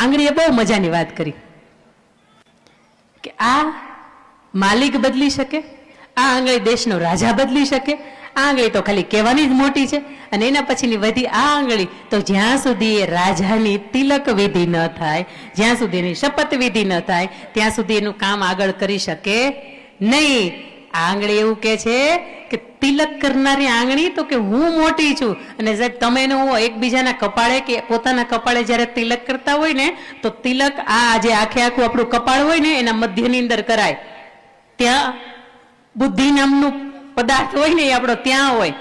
આંગળીએ બહુ મજાની વાત કરી કે આ માલિક બદલી શકે, આ આંગળી દેશનો રાજા બદલી શકે, આ આંગળી તો ખાલી કહેવાની જ મોટી છે. અને એના પછીની વધી આ આંગળી તો જ્યાં સુધી એ રાજાની તિલક વિધિ ન થાય, જ્યાં સુધી એની શપથ વિધિ ન થાય, ત્યાં સુધી એનું કામ આગળ કરી શકે નહીં. આ આંગળી એવું કે છે કે તિલક કરનારી આંગળી તો કે હું મોટી છું. અને સાહેબ તમે એકબીજાના કપાળે કે પોતાના કપાળે જ્યારે તિલક કરતા હોય ને તો તિલક આ જે આખે આખું આપણું કપાળ હોય ને એના મધ્યની અંદર કરાય. ત્યાં બુદ્ધિ નામનું પદાર્થ હોય ને એ આપણો ત્યાં હોય.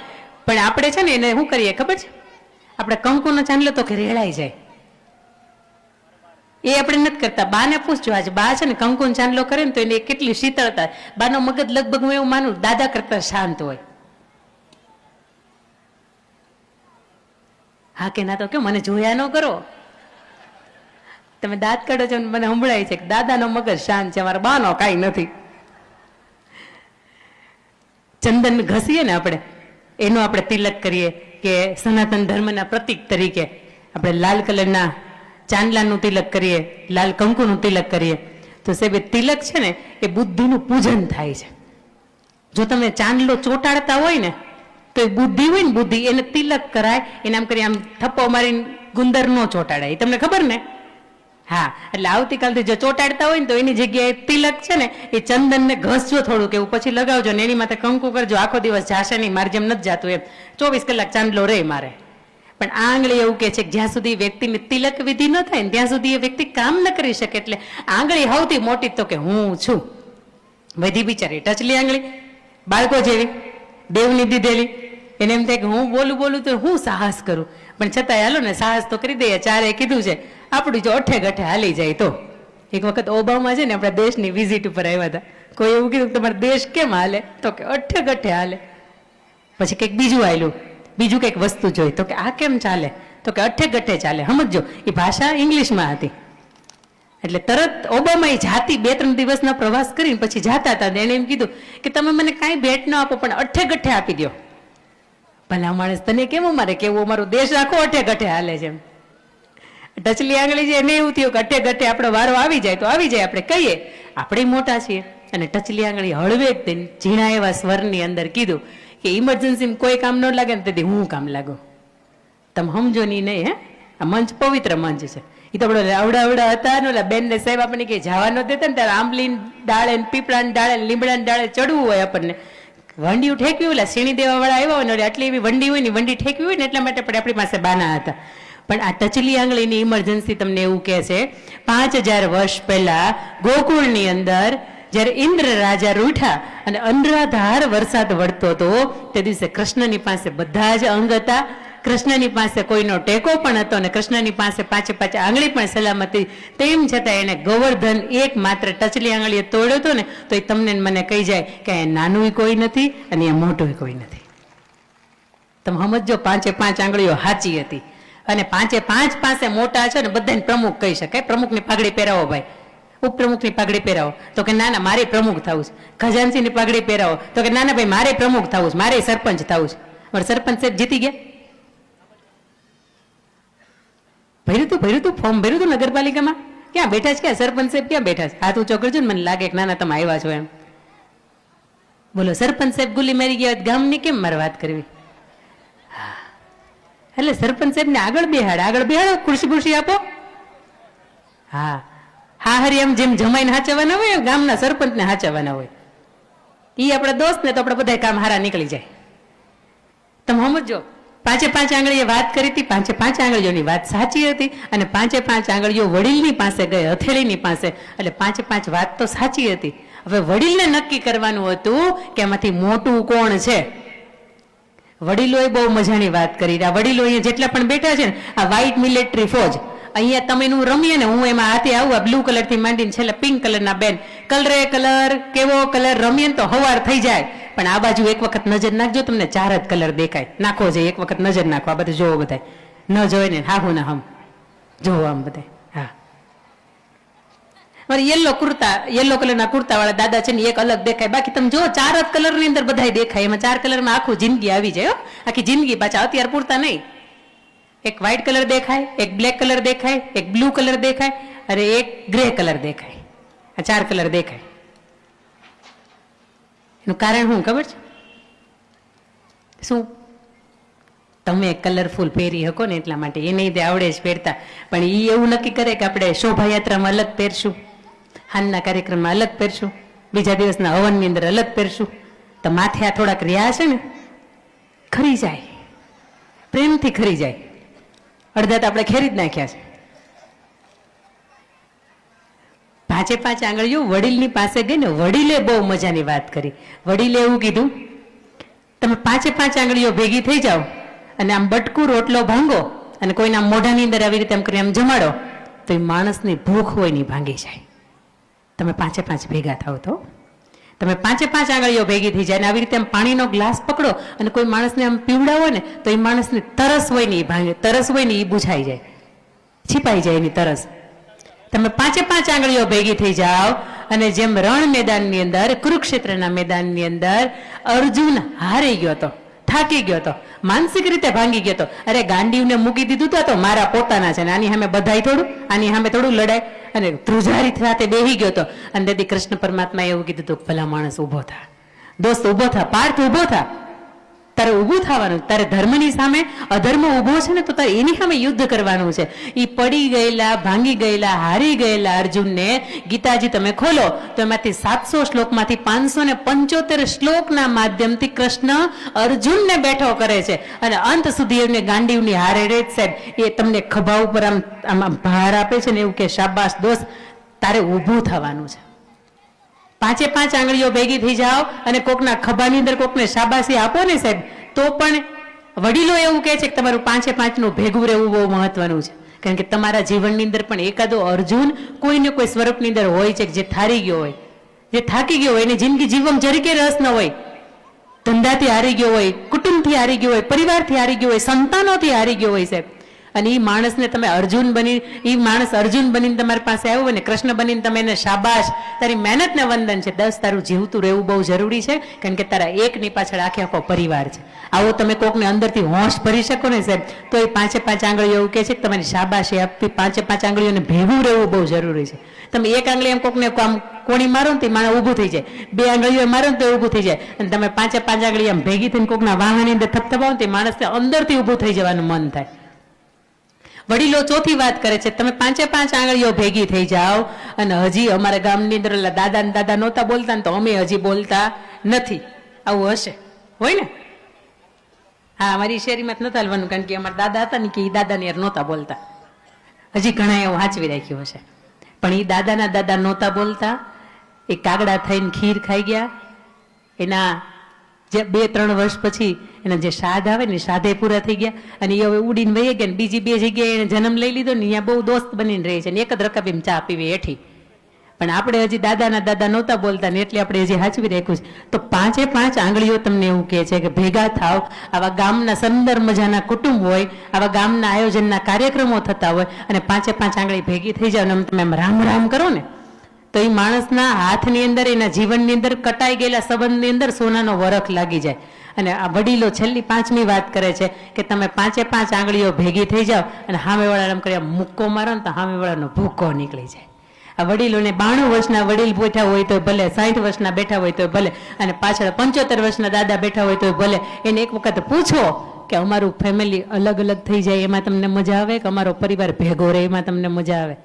પણ આપણે છે ને એને શું કરીએ ખબર છે, આપણે કંકુનો ચાંદલો તો કે રેડાઈ જાય એ આપણે નથી કરતા. બાને પૂછજો, આજે બા છે ને કંકુનો ચાંદલો કરે ને તો એને કેટલી શીતળતા. બાનો મગજ લગભગ હું એવું માનું દાદા કરતા શાંત હોય. હા કે ના તો કેમ મને જોયા ન કરો, તમે દાંત કાઢો છો મને સંભળાય છે કે દાદાનો મગજ શાંત છે, અમારા બાનો કાંઈ નથી. ચંદન ઘસીએ ને આપણે એનો આપણે તિલક કરીએ કે સનાતન ધર્મના પ્રતીક તરીકે આપણે લાલ કલરના ચાંદલાનું તિલક કરીએ, લાલ કંકુનું તિલક કરીએ. તો સાહેબ એ તિલક છે ને એ બુદ્ધિનું પૂજન થાય છે. જો તમે ચાંદલો ચોટાડતા હોય ને તો એ બુદ્ધિ હોય ને બુદ્ધિ એને તિલક કરાય, એને આમ કરી આમ થપ્પો મારીને ગુંદર નો ચોટાડાય. એ તમને ખબર ને? હા, એટલે આવતીકાલથી જો ચોટાડતા હોય ને તો એની જગ્યાએ તિલક છે ને એ ચંદનને ઘસજો થોડુંક એવું, પછી લગાવજો ને એની માથે કંકુ કરજો. આખો દિવસ જાશે નહીં, મારે જેમ નથી જાતું એમ 24 કલાક ચાંદલો રહે મારે. પણ આ આંગળી એવું કે છે કે જ્યાં સુધી વ્યક્તિની તિલક વિધિ ન થાય ને ત્યાં સુધી એ વ્યક્તિ કામ ન કરી શકે. એટલે આંગળી સૌથી મોટી તો કે હું છું. વધી બિચારી ટચલી આંગળી, બાળકો જેવી દેવની દીધેલી, એને એમ થાય કે હું બોલું તો હું સાહસ કરું. પણ છતાંય હાલો ને સાહસ તો કરી દઈએ, ચારે કીધું છે આપણું જો અઠે ગઠે હાલી જાય. તો એક વખત ઓબામા છે ને આપણા દેશની વિઝિટ ઉપર આવ્યા હતા. કોઈ એવું કીધું કે તમારો દેશ કેમ હાલે? તો કે અઠે ગઠે હાલે. પછી કંઈક બીજું આવેલું, બીજું કંઈક વસ્તુ જોઈ તો કે આ કેમ ચાલે? તો કે અઠે ગઠે ચાલે. સમજો, એ ભાષા ઇંગ્લિશમાં હતી. એટલે તરત ઓબામા એ જાતી 2-3 દિવસના પ્રવાસ કરીને પછી જાતા હતા. એને એમ કીધું કે તમે મને કાંઈ ભેટ ન આપો પણ અઠે ગઠે આપી દો. ભલા માણસ તને કેમ અમારે કેવું, અમારો દેશ આખો અઠે ગઠે હાલે છે. ટચલી આંગળી છે એને એવું થયું કે અઠે ગઠે આપણો વારો આવી જાય તો આવી જાય, આપણે કહીએ આપણે મોટા છીએ. અને ટચલી આંગળી હળવેક ઝીણા એવા સ્વરની અંદર કીધું કે ઇમરજન્સીમાં કોઈ કામ ન લાગે ને તેથી હું કામ લાગુ. તમે સમજો નહીં. હે આ મંચ પવિત્ર મંચ છે. એ તો આપણે આવડા હતા ને ઓલા બેનને સાહેબ આપણને કે જવા ન દેતા ને ત્યારે આંબલી ડાળે પીપળાની ડાળે લીમડાની ડાળે ચડવું હોય આપણને, વંડીયું ઠેકવી હોય, સીણી દેવા વાળા આવ્યા હોય ને આટલી એવી વંડી હોય ને વંડી ઠેકવી હોય ને એટલા માટે પણ આપણી પાસે બાના હતા. પણ આ ટચલી આંગળીની ઇમરજન્સી તમને એવું કહે છે 5000 વર્ષ પહેલા ગોકુળની અંદર જ્યારે ઇન્દ્ર રાજા રૂઠા અને અનરાધાર વરસાદ વળતો હતો તે દિવસે કૃષ્ણની પાસે બધા જ અંગ હતા, કૃષ્ણની પાસે કોઈનો ટેકો પણ હતો અને કૃષ્ણની પાસે 5 આંગળી પણ સલામતી. તેમ છતાં એને ગોવર્ધન એક માત્ર ટચલી આંગળીએ તોડ્યો હતો ને તો એ તમને મને કહી જાય કે અહીંયા નાનું કોઈ નથી અને અહીંયા મોટું કોઈ નથી. તમે સમજો 5 આંગળીઓ સાચી હતી અને 5 પાસે મોટા છે ને બધાને પ્રમુખ કહી શકાય. પ્રમુખની પાઘડી પહેરાવો ભાઈ, ઉપપ્રમુખની પાઘડી પહેરાવો તો કે ના મારે પ્રમુખ થવું છે. ખજાનચીની પાઘડી પહેરાવો તો કે ના ભાઈ મારે પ્રમુખ થવું છે, મારે સરપંચ થવું છે. મારે સરપંચ સાહેબ જીતી ગયા. ભર્યું તું ફોર્મ ભર્યું તું નગરપાલિકામાં? ક્યાં બેઠા છે? ક્યાં સરપંચ સાહેબ ક્યાં બેઠા છે? હાથ ઊંચો કરજો ને, મને લાગે કે ના તમે આવ્યા છો એમ. બોલો સરપંચ સાહેબ ગુલી મારી ગયા ગામની કેમ મારે વાત કરવી? એટલે સરપંચ સાહેબ ને આગળ બેહાડો, ખુરશી આપો. હા હરી એમ જેમ જમાઈને હાચવાના હોય ગામના સરપંચ ને હાચવાના હોય. ઈ આપણા દોસ્ત ને તો આપણે બધા કામ હારા નીકળી જાય. તમે સમજો 5 આંગળીએ વાત કરી હતી, 5 આંગળીઓની વાત સાચી હતી અને 5 આંગળીઓ વડીલની પાસે ગઈ, હથેળીની પાસે. એટલે 5 વાત તો સાચી હતી. હવે વડીલને નક્કી કરવાનું હતું કે આમાંથી મોટું કોણ છે. વડીલોએ બહુ મજાની વાત કરી. આ વડીલો અહીંયા જેટલા પણ બેઠા છે ને, આ વ્હાઈટ મિલિટરી ફોજ, અહીંયા તમે એનું રમીએ ને હું એમાં હાથે આવું, આ બ્લુ કલર થી માંડીને છેલ્લે પિંક કલરના બેન, કલર કેવો કલર રમીએ ને તો હવાર થઈ જાય. પણ આ બાજુ એક વખત નજર નાખજો, તમને 4 જ કલર દેખાય. નાખો છે એક વખત નજર નાખો, આ બધું જોવો બધા, ન જોઈ ને હાહુ ના હમ જોવો આમ બધા. હા મારે યલો કલરના કુર્તા વાળા દાદા છે ને એક અલગ દેખાય, બાકી તમે જો 4 જ કલર ની અંદર બધા દેખાય. એમાં 4 કલરમાં આખું જિંદગી આવી જાય, આખી જિંદગી. પાછા અત્યારે પૂરતા નહીં, એક વ્હાઇટ કલર દેખાય, એક બ્લેક કલર દેખાય, એક બ્લુ કલર દેખાય અને એક ગ્રે કલર દેખાય. આ 4 કલર દેખાય. એનું કારણ શું ખબર છે? શું? તમે કલરફુલ પહેરી શકો ને એટલા માટે. એને તે આવડે જ પહેરતા. પણ એ એવું નક્કી કરે કે આપણે શોભાયાત્રામાં અલગ પહેરશું, હાનના કાર્યક્રમમાં અલગ પહેરશું, બીજા દિવસના હવનની અંદર અલગ પહેરશું. તો માથે આ થોડાક રહ્યા છે ને, ખરી જાય, પ્રેમથી ખરી જાય. અડધા તો આપણે ખેરી જ નાખ્યા છે. 5 આંગળીઓ વડીલની પાસે ગઈ ને, વડીલે બહુ મજાની વાત કરી. વડીલે એવું કીધું, તમે 5 આંગળીઓ ભેગી થઈ જાઓ અને આમ બટકું રોટલો ભાંગો અને કોઈના મોઢાની અંદર આવી રીતે આમ કરી આમ જમાડો તો એ માણસની ભૂખ હોય નહીં ભાંગી જાય. તમે 5 ભેગા થાવ તો તમે 5 આંગળીઓ ભેગી થઈ જાય અને આવી રીતે આમ પાણીનો ગ્લાસ પકડો અને કોઈ માણસને આમ પીવડાવો ને તો એ માણસની તરસ હોય ને એ ભાંગે, તરસ હોય ને એ બુઝાઈ જાય, છીપાઈ જાય એની તરસ. તમે 5 આંગળીઓ ભેગી થઈ જાઓ અને જેમ રણ મેદાનની અંદર, કુરુક્ષેત્રના મેદાનની અંદર અર્જુન હારી ગયો હતો, થાકી ગયો હતો, માનસિક રીતે ભાંગી ગયો હતો. અરે ગાંડીવને મૂકી દીધું તો મારા પોતાના છે ને આની સામે બધાય થોડું, આની સામે થોડું લડાય, અને ધ્રુજારી સાથે બેહી ગયો હતો. અને તેથી કૃષ્ણ પરમાત્માએ એવું કીધું હતું, ભલા માણસ ઉભો થા, દોસ્ત ઉભો થા, પાર્થ ઉભો થા. તારે ઊભું થવાનું, તારે ધર્મની સામે અધર્મ ઉભો છે ને તો તારે એની સામે યુદ્ધ કરવાનું છે. એ પડી ગયેલા, ભાંગી ગયેલા, હારી ગયેલા અર્જુનને ગીતાજી તમે ખોલો તો એમાંથી 700 શ્લોકમાંથી 575 શ્લોકના માધ્યમથી કૃષ્ણ અર્જુનને બેઠો કરે છે અને અંત સુધી એમને ગાંડીવની હારે રે સાહેબ. એ તમને ખભા ઉપર આમ ભાર આપે છે ને એવું કે શાબાશ દોસ્ત, તારે ઊભું થવાનું છે. 5 આંગળીઓ ભેગી થઈ જાઓ અને કોકના ખભાની અંદર કોકને શાબાશી આપો ને સાહેબ, તો પણ વડીલો એવું કહે છે કે તમારું 5 નું ભેગું રહેવું બહુ મહત્વનું છે. કારણ કે તમારા જીવનની અંદર પણ એકાદો અર્જુન કોઈને કોઈ સ્વરૂપની અંદર હોય છે જે થારી ગયો હોય, જે થાકી ગયો હોય, એને જિંદગી જીવવામાં જરીકે રસ ન હોય, ધંધાથી હારી ગયો હોય, કુટુંબથી હારી ગયો હોય, પરિવારથી હારી ગયો હોય, સંતાનોથી હારી ગયો હોય સાહેબ. અને એ માણસને તમે અર્જુન બની, એ માણસ અર્જુન બનીને તમારી પાસે આવ્યો હોય ને, કૃષ્ણ બનીને તમે એને શાબાશ, તારી મહેનતને વંદન છે, તારું જીવતું રહેવું બહુ જરૂરી છે. કારણ કે તારા એકની પાછળ આખો પરિવાર છે. આવો તમે કોકને અંદરથી હોશ ભરી શકો ને સાહેબ, તો એ 5 આંગળીઓ એવું કહે છે કે તમારી શાબાશી આપવી, 5 આંગળીઓને ભેગું રહેવું બહુ જરૂરી છે. તમે એક આંગળી એમ કોકને આમ કોણી મારો ને તો માણસ ઊભું થઈ જાય, 2 આંગળીઓ મારો ને તો ઊભું થઈ જાય, અને તમે 5 આંગળી આમ ભેગી થઈને કોકના વાહની અંદર થપથપાવો ને તો માણસને અંદરથી ઊભું થઈ જવાનું મન થાય. વડીલો ચોથી વાત કરે છે, તમે 5 આંગળીઓ ભેગી થઈ જાઓ અને હજી અમારા ગામની અંદર દાદા નહોતા બોલતા ને તો અમે હજી બોલતા નથી. આવું હશે, હોય ને? હા, અમારી શેરીમાં નતા હાલવાનું કારણ કે અમારા દાદા હતા ને કે એ દાદાની યાર નહોતા બોલતા. હજી ઘણા એવું વાંચવી રાખ્યું હશે. પણ એ દાદા નહોતા બોલતા, એ કાગડા થઈને ખીર ખાઈ ગયા. એના જે 2-3 વર્ષ પછી એના જે શ્રાદ્ધ આવે ને, શ્રાદ્ધે પૂરા થઈ ગયા અને એ હવે ઉડીને વહી ગયા ને બીજી 2 જગ્યાએ એને જન્મ લઈ લીધો ને, અહીંયા બહુ દોસ્ત બનીને રહે છે ને એક જ રકાબીમાં ચા પીવી હેઠી. પણ આપણે હજી દાદા નહોતા બોલતા ને એટલે આપણે હજી હાચવી રાખ્યું છે. તો 5 આંગળીઓ તમને એવું કહે છે કે ભેગા થાવ. આવા ગામના સુંદર મજાના કુટુંબ હોય, આવા ગામના આયોજનના કાર્યક્રમો થતા હોય અને 5 આંગળી ભેગી થઈ જાવ ને તમે રામ રામ કરો ને તો એ માણસના હાથની અંદર, એના જીવનની અંદર કટાઈ ગયેલા સંબંધની અંદર સોનાનો વરખ લાગી જાય. અને આ વડીલો છેલ્લી 5મી વાત કરે છે કે તમે 5 આંગળીઓ ભેગી થઈ જાઓ અને સામેવાળા એમ કરી મુક્કો મારો ને તો સામેવાળાનો ભૂકો નીકળી જાય. આ વડીલોને 92 વર્ષના વડીલ બેઠા હોય તો ભલે, 60 વર્ષના બેઠા હોય તો ભલે, અને પાછળ 75 વર્ષના દાદા બેઠા હોય તો ભલે, એને એક વખત પૂછો કે અમારું ફેમિલી અલગ અલગ થઈ જાય એમાં તમને મજા આવે કે અમારો પરિવાર ભેગો રહે એમાં તમને મજા આવે?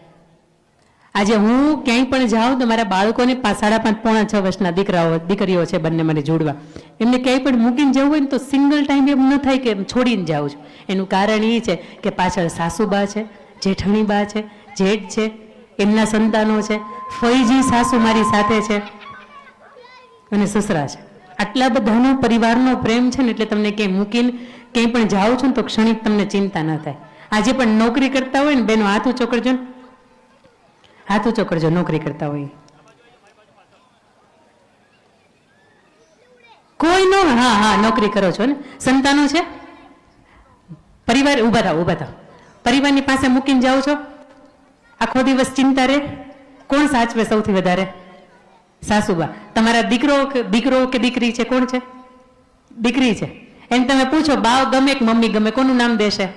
આજે હું ક્યાંય પણ જાઉં તો મારા બાળકોને 5.5-6 વર્ષના દીકરીઓ છે, બંને મને જોડવા. એમને ક્યાંય પણ મૂકીને જવું હોય ને તો સિંગલ ટાઈમ એમ ન થાય કે છોડીને જાઉં છું. એનું કારણ એ છે કે પાછળ સાસુબા છે, જેઠણીબા છે, જેઠ છે, એમના સંતાનો છે, ફઈજી સાસુ મારી સાથે છે અને સસરા છે. આટલા બધાનો પરિવારનો પ્રેમ છે ને એટલે તમને ક્યાંય મૂકીને ક્યાંય પણ જાઓ છો ને તો ક્ષણિક તમને ચિંતા ન થાય. આજે પણ નોકરી કરતા હોય ને બેનો હાથ ઊંચો કરજો ને, હાથ ઊંચો કરજો નોકરી કરતા હોય કોઈ નો. હા, નોકરી કરો છો ને, સંતાનો છે, પરિવાર, ઉભા થાવ. પરિવારની પાસે મૂકીને જાઓ છો, આખો દિવસ ચિંતા રે. કોણ સાચવે સૌથી વધારે? સાસુબા. તમારા દીકરો કે દીકરી છે? કોણ છે? દીકરી છે. એને તમે પૂછો બા ગમે કે મમ્મી ગમે, કોનું નામ દેશે?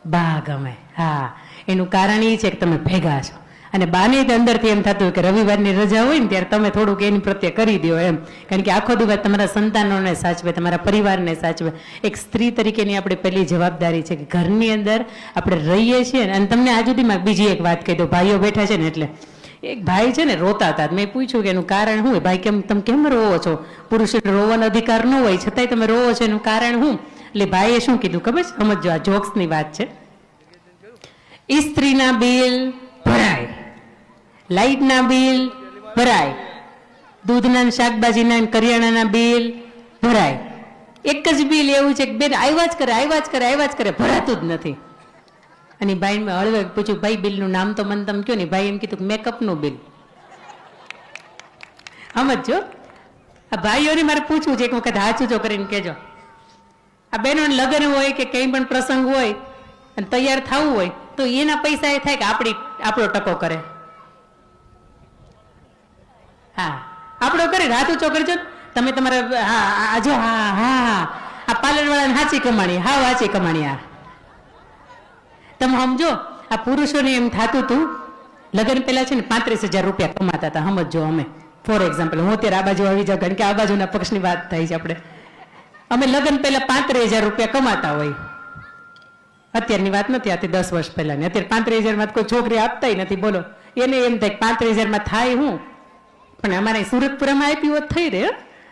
બા ગમે. હા, એનું કારણ એ છે કે તમે ભેગા છો. અને બાને અંદરથી એમ થતું કે રવિવારની રજા હોય ને ત્યારે તમે થોડુંક એની પ્રત્યે કરી દો એમ. કારણ કે આખો દિવસ તમારા સંતાનોને સાચવે, તમારા પરિવારને સાચવે. એક સ્ત્રી તરીકેની આપણી પહેલી જવાબદારી છે કે ઘરની અંદર આપણે રહીએ છીએ. અને તમને આ સુધીમાં બીજી એક વાત કહી દો, ભાઈઓ બેઠા છે ને એટલે એક ભાઈ છે ને રોતા હતા. મેં પૂછ્યું કે એનું કારણ શું? ભાઈ કેમ તમે કેમ રોવો છો? પુરુષ રોવાનો અધિકાર ન હોય છતાંય તમે રોવો છો, એનું કારણ શું? એટલે ભાઈએ શું કીધું ખબર છે? સમજો, આ જોક્સની વાત છે. ઇસ્ત્રીના બિલ ભરાય, લાઇટના બિલ ભરાય, દૂધના શાકભાજીના કરિયાણાના બિલ ભરાય. એક જ બિલ એવું છે કે બેન આવ્યા જ કરે, ભરાતું જ નથી. અને ભાઈ મેં હળવે પૂછ્યું, ભાઈ બિલનું નામ તો મને તમે કયો ને. ભાઈ એમ કીધું મેકઅપનું બિલ. સમજો, આ ભાઈઓને મારે પૂછવું છે એક વખત હાચું કરીને કેજો. આ બહેનોને લગ્ન હોય કે કંઈ પણ પ્રસંગ હોય અને તૈયાર થવું હોય તો એના પૈસા એ થાય કે આપણો ટકો કરે. હા, આપણો કરે. હાથ ઊંચો કરજો તમે તમારા. હા જો, હા આ પાર્લર વાળાને હાચી કમાણી, હા હાચી કમાણી. આ તમે સમજો, આ પુરુષોને એમ થતું હતું લગ્ન પહેલા છે ને 35,000 રૂપિયા કમાતા હતા. સમજો, અમે ફોર એક્ઝામ્પલ, હું અત્યારે આ બાજુ આવી જાઉં કારણ કે આ બાજુના પક્ષની વાત થાય છે. આપણે અમે લગ્ન પહેલા 35,000 રૂપિયા કમાતા હોય. અત્યારની વાત નથી, આથી 10 વર્ષ પહેલાની. અત્યારે 35,000 કોઈ છોકરી આપતા નથી. બોલો, એને એમ થાય 35,000 થાય હું. પણ અમારે સુરતપુરામાં આપ્યું હોત થઈ રહે.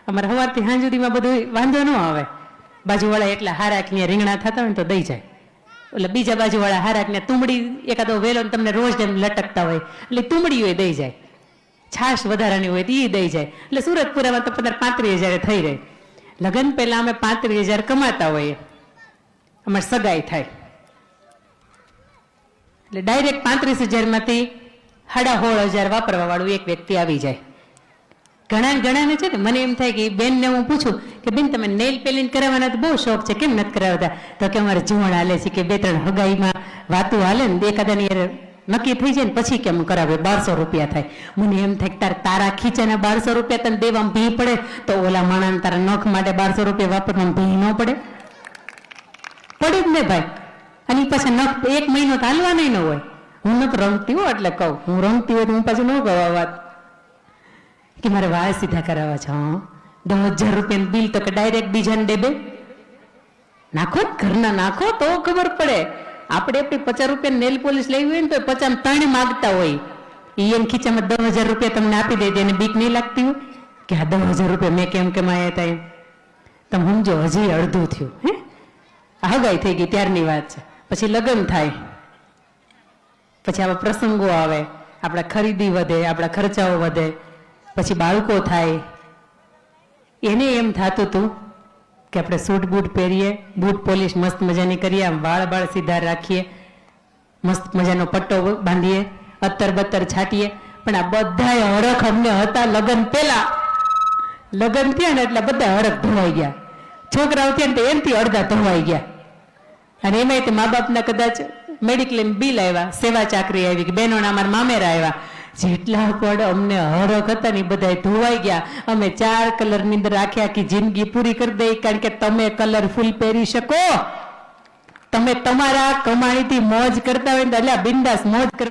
અમારે સવારથી સાંજ સુધીમાં બધું વાંધો ન આવે. બાજુવાળા એટલા હારાકની રીંગણા થતા હોય ને તો દઈ જાય. એટલે બીજા બાજુવાળા હારાકને તુંબડી એકાદો વેલો તમને રોજ લટકતા હોય એટલે તુંબડી હોય દઈ જાય. છાશ વધારાની હોય તો એ દઈ જાય. એટલે સુરતપુરામાં તો 35,000 થઈ રહે. લગ્ન પહેલા અમે 35,000 કમાતા હોઈએ, અમારે સગાઈ થાય એટલે ડાયરેક્ટ 35,000 16,500 વાપરવા વાળું એક વ્યક્તિ આવી જાય. ઘણાને છે ને મને એમ થાય કે બેનને હું પૂછું કે બેન તમે નેલ પેલિંગ કરાવવાના તો બહુ શોખ છે, કેમ નથી કરાવતા? તો કે અમારે જોણ હાલે છે કે 2-3 હગાઈમાં વાતું હાલે ને એકાદાની નક્કી થઈ જાય ને પછી કેમ કરાવે. 1200 રૂપિયા થાય. મને એમ થાય કે તારા ખીચાના 1200 રૂપિયા તને દેવામાં ભી પડે તો ઓલા માણસ તારા નખ માટે 1200 રૂપિયા વાપરવામાં ભી ન પડે? પડે જ ને ભાઈ. અને પાછા નખ 1 મહિનો તો હાલવાના ન હોય. હું નથી રમતી હો, એટલે કહું હું રમતી હોય તો હું પાછું ન કહું આ વાત કે મારે વાળ સીધા કરાવવા છે. 10,000 રૂપિયાનું બિલ તો કે ડાયરેક્ટ બીજાને ડેબે નાખો, ઘરના નાખો તો ખબર પડે. આપણે 50 રૂપિયા નેલ પોલિશ લેવી હોય ને તો 50 3 માગતા હોય. એમ ખીચામાં 10,000 રૂપિયા તમને આપી દે એને બીક નહીં લાગતી હોય કે આ 10,000 રૂપિયા મેં કેમ કમાયા હતા એમ? તમે સમજો, હજી અડધું થયું. હગાઈ થઈ ગઈ ત્યારની વાત છે. પછી લગ્ન થાય, પછી આવા પ્રસંગો આવે, આપણા ખરીદી વધે, આપણા ખર્ચાઓ વધે, પછી બાળકો થાય. એને એમ થતું હતું કે આપણે સૂટ બૂટ પહેરીએ, બૂટ પોલિશ મસ્ત મજાની કરીએ, આમ વાળ સીધા રાખીએ, મસ્ત મજાનો પટ્ટો બાંધીએ, અત્તર બત્તર છાંટીએ. પણ આ બધા હરખ અમને હતા લગ્ન પહેલા. લગ્ન થયા ને એટલે બધા હરખ ધોવાઈ ગયા. છોકરાઓ થયા ને એમથી અડધા ધોવાઈ ગયા. અને એમાં તે મા બાપના કદાચ મેડિક્લેમ બિલ આવ્યા, સેવા ચાકરી આવી કે બહેનોના અમારા મામેરા આવ્યા. જેટલા પણ અમને હરખ હતા ને બધા ધોવાઈ ગયા. અમે 4 કલરની અંદર આખી જિંદગી પૂરી કરી દઈ કારણ કે તમે કલરફુલ પહેરી શકો. તમે તમારા કમાણીથી મોજ કરતા હોય ને એટલે બિંદાસ મોજ કર